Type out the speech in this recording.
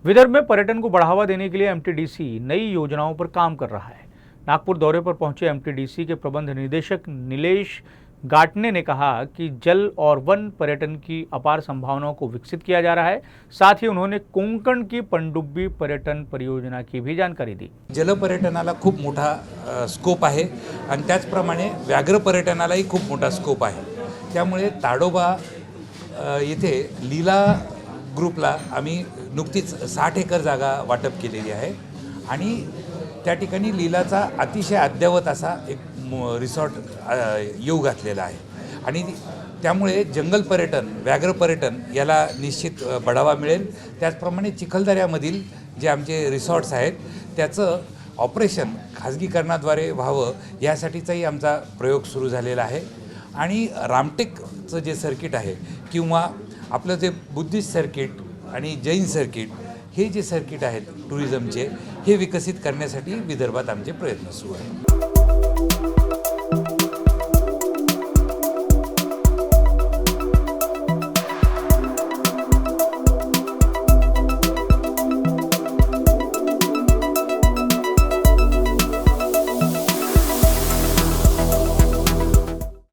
विदर्भ में पर्यटन को बढ़ावा देने के लिए एमटीडीसी नई योजनाओं पर काम कर रहा है। नागपुर दौरे पर पहुंचे एमटीडीसी के प्रबंध निदेशक नीलेश गाटने ने कहा कि जल और वन पर्यटन की अपार संभावनाओं को विकसित किया जा रहा है। साथ ही उन्होंने कोंकण की पनडुब्बी पर्यटन परियोजना की भी जानकारी दी। जल पर्यटनाला खूप मोठा स्कोप आहे आणि त्याचप्रमाणे व्याघ्र पर्यटनालाही खूप मोठा स्कोप आहे। त्यामुळे ताडोबा येथे लीला ग्रुपला आम्ही नुकतीच 60 एकर जागा वाटप केलेली आहे आणि त्या ठिकाणी लीलाचा अतिशय अद्ययावत असा एक रिसॉर्ट येऊ घातलेला आहे आणि त्यामुळे जंगल पर्यटन व्याघ्र पर्यटन याला निश्चित बढ़ावा मिळेल। त्याचप्रमाणे चिखलदऱ्यामधील जे आमचे रिसॉर्ट्स आहेत त्याचं ऑपरेशन खाजगीकरणाद्वारे व्हावं यासाठीचाही आमचा प्रयोग सुरू झालेला आहे आणि रामटेकचं जे सर्किट आहे किंवा आपलं जे बुद्धिस्ट सर्किट आणि जैन सर्किट हे जे सर्किट आहेत टुरिझमचे हे विकसित करण्यासाठी विदर्भात आमचे प्रयत्न सुरू आहेत।